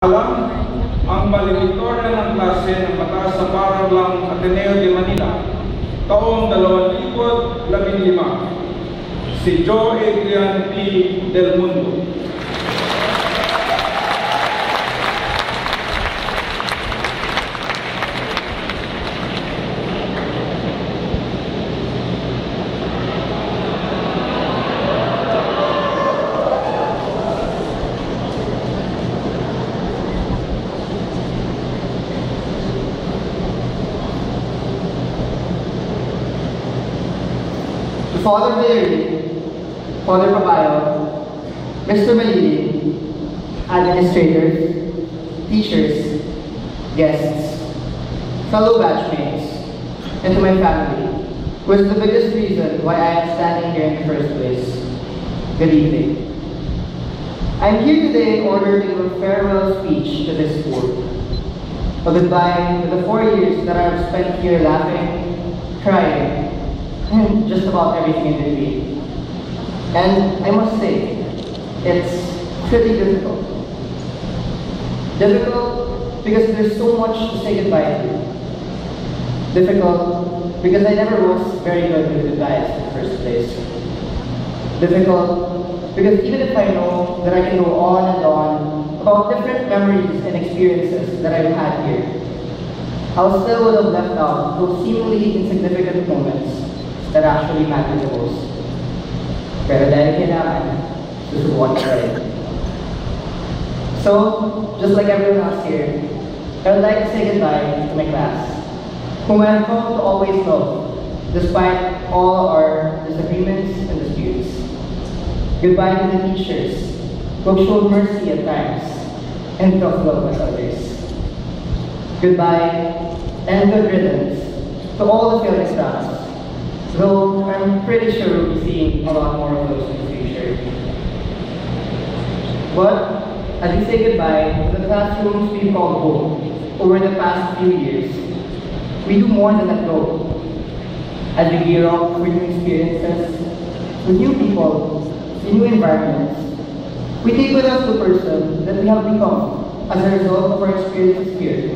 Alam, ang valedictorian ng klase ng mataas na paaralang Ateneo de Manila, taong 2015, si Joe Adrian P. Del Mundo. Father Valerie, Father Pabayo, Mr. Malili, administrators, teachers, guests, fellow batchmates, and to my family, who is the biggest reason why I am standing here in the first place. Good evening. I am here today in order to give a farewell speech to this school. A goodbye to the 4 years that I have spent here laughing, crying, and just about everything in between. And I must say, it's pretty difficult. Difficult because there's so much to say goodbye to. Difficult because I never was very good with goodbyes in the first place. Difficult because even if I know that I can go on and on about different memories and experiences that I've had here, I still would have left out those seemingly insignificant moments that actually matter the most. Pero dahil kailangan, susubukan ko rin. So, just like everyone else here, I would like to say goodbye to my class, whom I have come to always love, despite all our disagreements and disputes. Goodbye to the teachers, who have shown mercy at times, and tough love at others. Goodbye, and good riddance to all the failed exams, though I'm pretty sure we'll be seeing a lot more of those in the future. But as we say goodbye to the classrooms we've called home over the past few years, we do more than let go. As we gear up for new experiences, with new people, in new environments, we take with us the person that we have become as a result of our experiences here.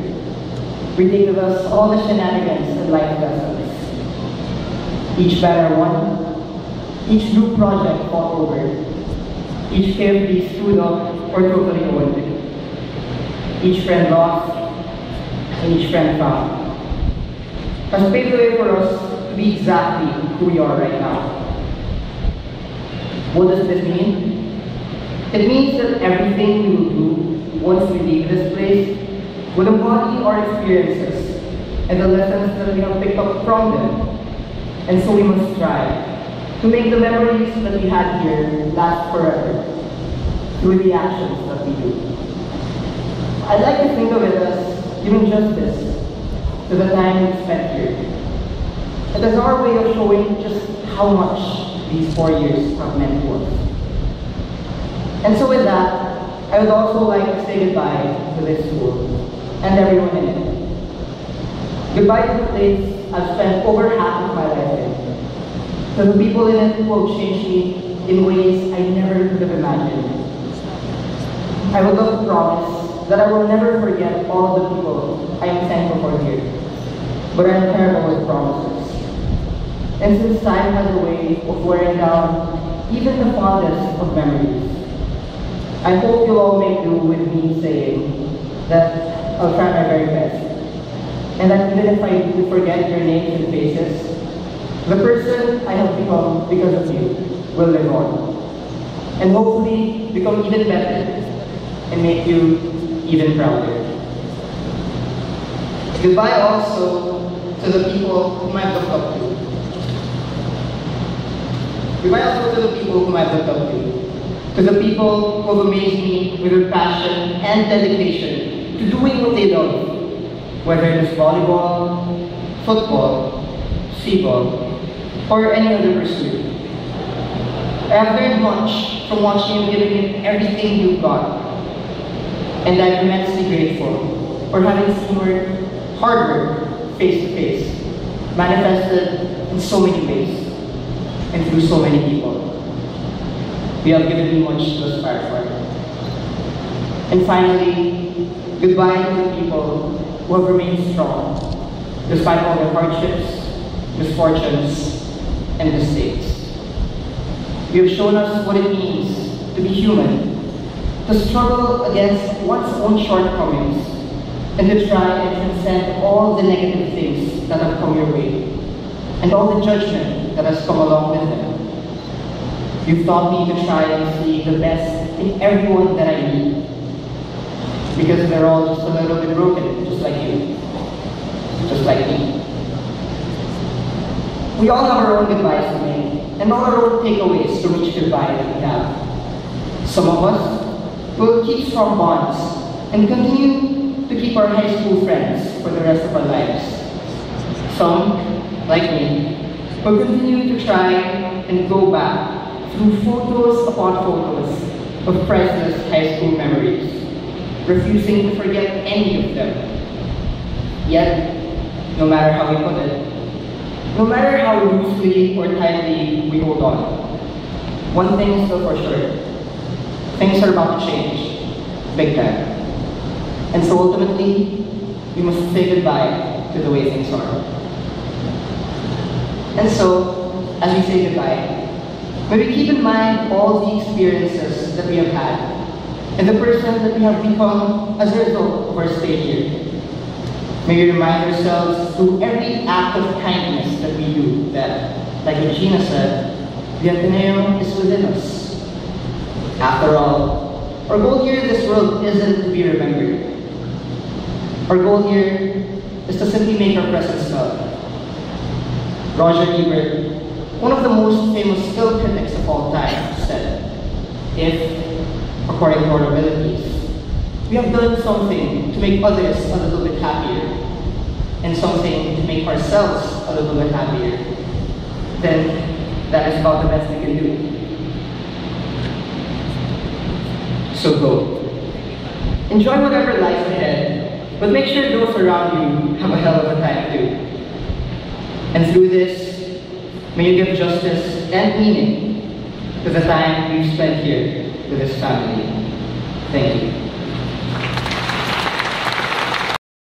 We take with us all the shenanigans and life lessons. Each banner won, each group project fought over, each carefully stood up or totally owned, each friend lost, and each friend found, has paved the way for us to be exactly who we are right now. What does this mean? It means that everything we will do once we leave this place will embody our experiences and the lessons that we have picked up from them. And so we must strive to make the memories that we had here last forever through the actions that we do. I'd like to think of it as giving justice to the time we spent here. And as our way of showing just how much these 4 years have meant to us. And so with that, I would also like to say goodbye to this school and everyone in it. Goodbye to the place I've spent over half of my life in. To the people in it who have changed me in ways I never could have imagined. I would love to promise that I will never forget all of the people I am thankful for here. But I'm terrible with promises. And since time has a way of wearing down even the fondest of memories, I hope you'll all make do with me saying that I'll try my very best. And that even if I do forget your names and faces, the person I have become because of you will live on. And hopefully become even better and make you even prouder. Goodbye also to the people whom I've looked up to. Goodbye also to the people whom I've looked up to the people who have amazed me with their passion and dedication to doing what they love. Whether it is volleyball, football, seaball, or any other pursuit. I have learned much from watching you giving it everything you've got. And I'm immensely grateful for having seen your hard work face to face, manifested in so many ways, and through so many people. You have given me much to aspire for. And finally, goodbye to the people who have remained strong, despite all their hardships, misfortunes, and mistakes. You have shown us what it means to be human, to struggle against one's own shortcomings, and to try and transcend all the negative things that have come your way, and all the judgment that has come along with them. You've taught me to try and see the best in everyone that I meet, because they're all just a little bit broken, just like you, just like me. We all have our own goodbyes to make, and all our own takeaways from each goodbye that we have. Some of us will keep strong bonds and continue to keep our high school friends for the rest of our lives. Some, like me, will continue to try and go back through photos upon photos of priceless high school memories, refusing to forget any of them. Yet, no matter how we put it, no matter how loosely or tightly we hold on, one thing is still for sure: things are about to change, big time. And so ultimately, we must say goodbye to the way things are. And so, as we say goodbye, may we keep in mind all the experiences that we have had, and the person that we have become as a result of our stay here. May we remind ourselves through every act of kindness that we do that, like Regina said, the Ateneo is within us. After all, our goal here in this world isn't to be remembered. Our goal here is to simply make our presence felt. Roger Ebert, one of the most famous film critics of all time, said, if, according to our abilities, we have done something to make others a little bit happier, and something to make ourselves a little bit happier, then that is about the best we can do. So go. Enjoy whatever lies ahead, but make sure those around you have a hell of a time too. And through this, may you give justice and meaning to the time we've spent here with this family. Thank you.